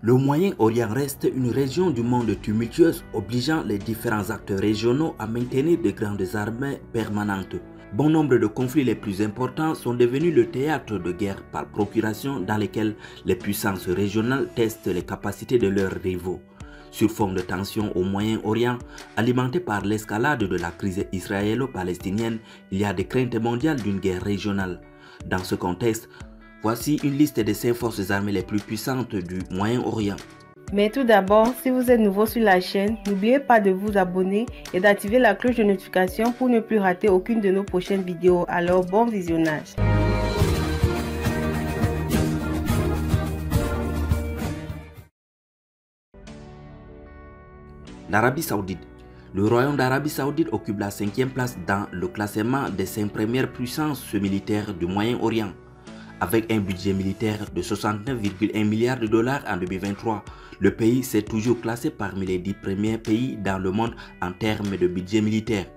Le Moyen-Orient reste une région du monde tumultueuse, obligeant les différents acteurs régionaux à maintenir de grandes armées permanentes. Bon nombre de conflits les plus importants sont devenus le théâtre de guerre par procuration dans lesquels les puissances régionales testent les capacités de leurs rivaux. Sur fond de tensions au Moyen-Orient, alimenté par l'escalade de la crise israélo-palestinienne, il y a des craintes mondiales d'une guerre régionale. Dans ce contexte, voici une liste des 5 forces armées les plus puissantes du Moyen-Orient. Mais tout d'abord, si vous êtes nouveau sur la chaîne, n'oubliez pas de vous abonner et d'activer la cloche de notification pour ne plus rater aucune de nos prochaines vidéos. Alors, bon visionnage! L'Arabie Saoudite. Le Royaume d'Arabie Saoudite occupe la 5e place dans le classement des 5 premières puissances militaires du Moyen-Orient. Avec un budget militaire de 69,1 milliards de dollars en 2023, le pays s'est toujours classé parmi les 10 premiers pays dans le monde en termes de budget militaire.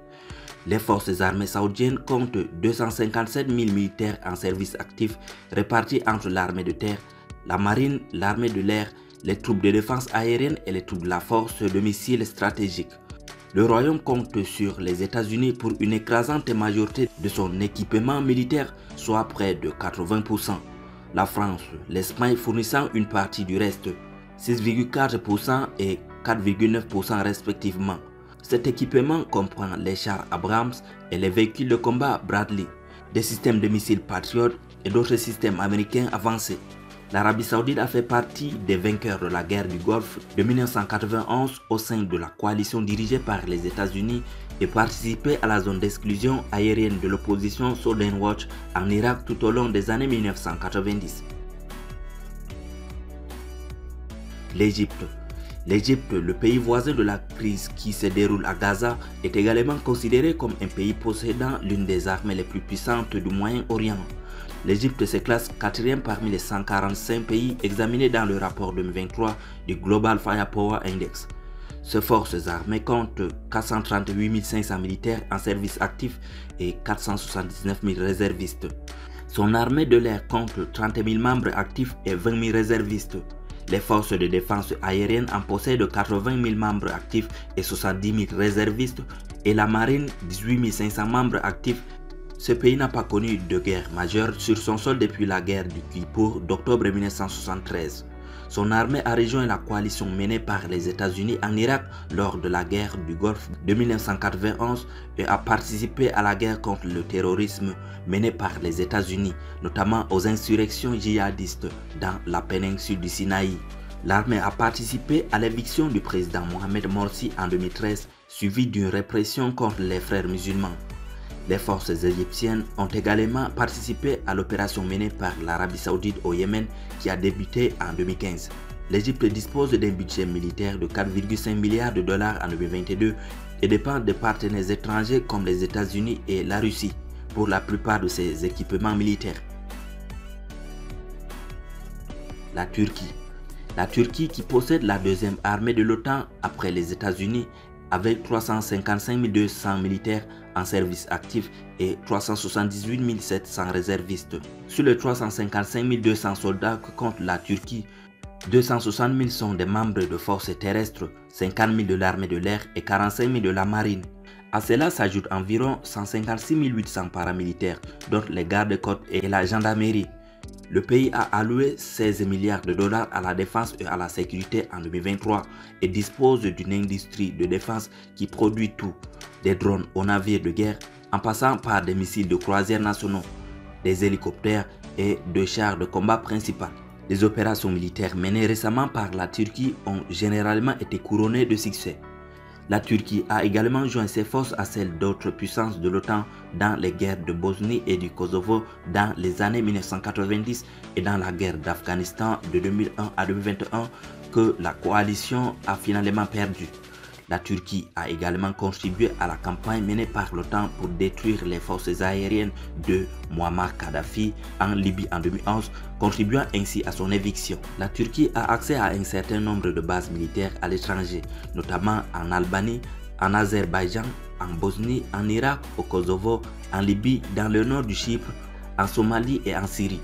Les forces armées saoudiennes comptent 257 000 militaires en service actif répartis entre l'armée de terre, la marine, l'armée de l'air, les troupes de défense aérienne et les troupes de la force de missiles stratégiques. Le Royaume compte sur les États-Unis pour une écrasante majorité de son équipement militaire, soit près de 80%. La France, l'Espagne fournissant une partie du reste, 6,4% et 4,9% respectivement. Cet équipement comprend les chars Abrams et les véhicules de combat Bradley, des systèmes de missiles Patriot et d'autres systèmes américains avancés. L'Arabie Saoudite a fait partie des vainqueurs de la guerre du Golfe de 1991 au sein de la coalition dirigée par les États-Unis et participé à la zone d'exclusion aérienne de l'opposition Southern Watch en Irak tout au long des années 1990. L'Égypte. L'Égypte, le pays voisin de la crise qui se déroule à Gaza, est également considéré comme un pays possédant l'une des armées les plus puissantes du Moyen-Orient. L'Égypte se classe 4e parmi les 145 pays examinés dans le rapport 2023 du Global Firepower Index. Ces forces armées comptent 438 500 militaires en service actif et 479 000 réservistes. Son armée de l'air compte 30 000 membres actifs et 20 000 réservistes. Les forces de défense aérienne en possèdent 80 000 membres actifs et 70 000 réservistes et la marine 18 500 membres actifs. Ce pays n'a pas connu de guerre majeure sur son sol depuis la guerre du Kippour d'octobre 1973. Son armée a rejoint la coalition menée par les États-Unis en Irak lors de la guerre du Golfe de 1991 et a participé à la guerre contre le terrorisme menée par les États-Unis, notamment aux insurrections djihadistes dans la péninsule du Sinaï. L'armée a participé à l'éviction du président Mohamed Morsi en 2013, suivie d'une répression contre les frères musulmans. Les forces égyptiennes ont également participé à l'opération menée par l'Arabie Saoudite au Yémen qui a débuté en 2015. L'Égypte dispose d'un budget militaire de 4,5 milliards de dollars en 2022 et dépend de partenaires étrangers comme les États-Unis et la Russie pour la plupart de ses équipements militaires. La Turquie. La Turquie, qui possède la deuxième armée de l'OTAN après les États-Unis, avec 355 200 militaires en service actif et 378 700 réservistes. Sur les 355 200 soldats que compte la Turquie, 260 000 sont des membres de forces terrestres, 50 000 de l'armée de l'air et 45 000 de la marine. À cela s'ajoutent environ 156 800 paramilitaires, dont les gardes-côtes et la gendarmerie. Le pays a alloué 16 milliards de dollars à la défense et à la sécurité en 2023 et dispose d'une industrie de défense qui produit tout, des drones aux navires de guerre en passant par des missiles de croisière nationaux, des hélicoptères et de chars de combat principaux. Les opérations militaires menées récemment par la Turquie ont généralement été couronnées de succès. La Turquie a également joint ses forces à celles d'autres puissances de l'OTAN dans les guerres de Bosnie et du Kosovo dans les années 1990 et dans la guerre d'Afghanistan de 2001 à 2021 que la coalition a finalement perdu. La Turquie a également contribué à la campagne menée par l'OTAN pour détruire les forces aériennes de Muammar Kadhafi en Libye en 2011, contribuant ainsi à son éviction. La Turquie a accès à un certain nombre de bases militaires à l'étranger, notamment en Albanie, en Azerbaïdjan, en Bosnie, en Irak, au Kosovo, en Libye, dans le nord du Chypre, en Somalie et en Syrie.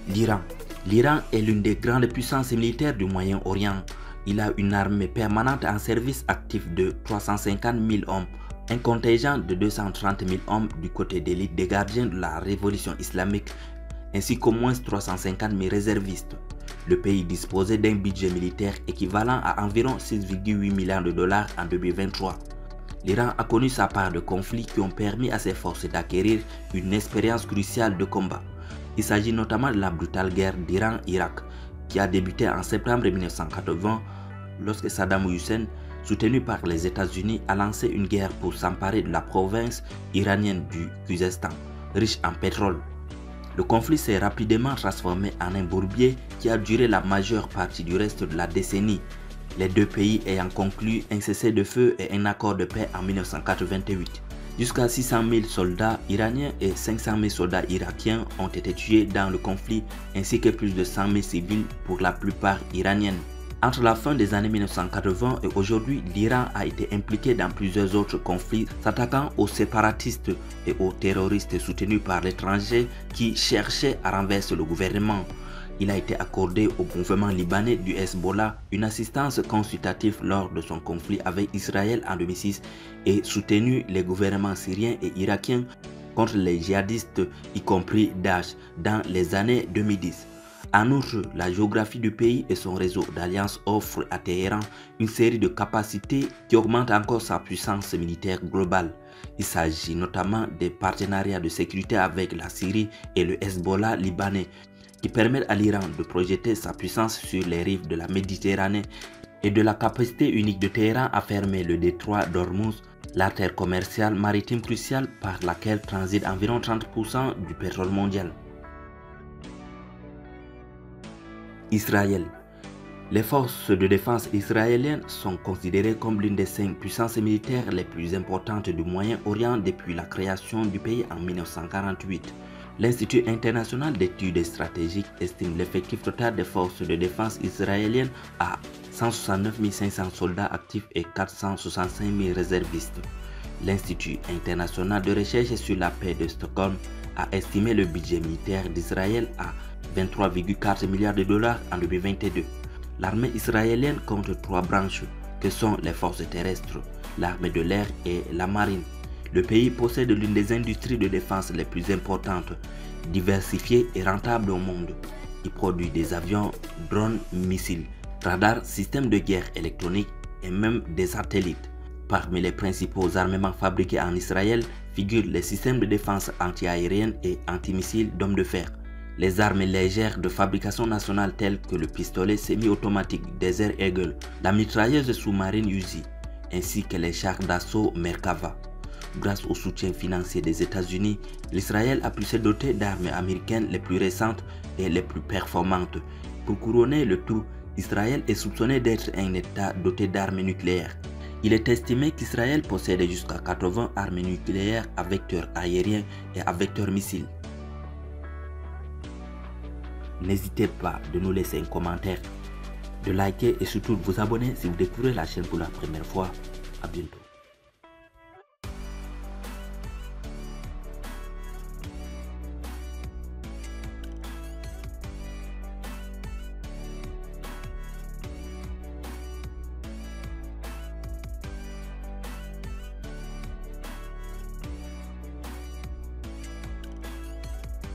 L'Iran. L'Iran est l'une des grandes puissances militaires du Moyen-Orient. Il a une armée permanente en service actif de 350 000 hommes, un contingent de 230 000 hommes du côté d'élite des gardiens de la révolution islamique, ainsi qu'au moins 350 000 réservistes. Le pays disposait d'un budget militaire équivalent à environ 6,8 milliards de dollars en 2023. L'Iran a connu sa part de conflits qui ont permis à ses forces d'acquérir une expérience cruciale de combat. Il s'agit notamment de la brutale guerre d'Iran-Irak qui a débuté en septembre 1980 lorsque Saddam Hussein, soutenu par les États-Unis, a lancé une guerre pour s'emparer de la province iranienne du Khuzestan, riche en pétrole. Le conflit s'est rapidement transformé en un bourbier qui a duré la majeure partie du reste de la décennie, les deux pays ayant conclu un cessez-le-feu et un accord de paix en 1988. Jusqu'à 600 000 soldats iraniens et 500 000 soldats irakiens ont été tués dans le conflit, ainsi que plus de 100 000 civils, pour la plupart iraniennes. Entre la fin des années 1980 et aujourd'hui, l'Iran a été impliqué dans plusieurs autres conflits, s'attaquant aux séparatistes et aux terroristes soutenus par l'étranger qui cherchaient à renverser le gouvernement. Il a été accordé au mouvement libanais du Hezbollah une assistance consultative lors de son conflit avec Israël en 2006 et soutenu les gouvernements syriens et irakiens contre les djihadistes, y compris Daesh, dans les années 2010. En outre, la géographie du pays et son réseau d'alliances offrent à Téhéran une série de capacités qui augmentent encore sa puissance militaire globale. Il s'agit notamment des partenariats de sécurité avec la Syrie et le Hezbollah libanais, qui permettent à l'Iran de projeter sa puissance sur les rives de la Méditerranée et de la capacité unique de Téhéran à fermer le détroit d'Ormuz, l'artère commerciale maritime cruciale par laquelle transite environ 30% du pétrole mondial. Israël. Les forces de défense israéliennes sont considérées comme l'une des 5 puissances militaires les plus importantes du Moyen-Orient depuis la création du pays en 1948. L'Institut international d'études stratégiques estime l'effectif total des forces de défense israéliennes à 169 500 soldats actifs et 465 000 réservistes. L'Institut international de recherche sur la paix de Stockholm a estimé le budget militaire d'Israël à 23,4 milliards de dollars en 2022. L'armée israélienne compte 3 branches que sont les forces terrestres, l'armée de l'air et la marine. Le pays possède l'une des industries de défense les plus importantes, diversifiées et rentables au monde. Il produit des avions, drones, missiles, radars, systèmes de guerre électroniques et même des satellites. Parmi les principaux armements fabriqués en Israël figurent les systèmes de défense anti-aérienne et anti-missiles d'hommes de fer, les armes légères de fabrication nationale telles que le pistolet semi-automatique Desert Eagle, la mitrailleuse sous-marine Uzi, ainsi que les chars d'assaut Merkava. Grâce au soutien financier des États-Unis, l'Israël a pu se doter d'armes américaines les plus récentes et les plus performantes. Pour couronner le tout, Israël est soupçonné d'être un État doté d'armes nucléaires. Il est estimé qu'Israël possède jusqu'à 80 armes nucléaires à vecteurs aériens et à vecteurs missiles. N'hésitez pas de nous laisser un commentaire, de liker et surtout de vous abonner si vous découvrez la chaîne pour la première fois. À bientôt.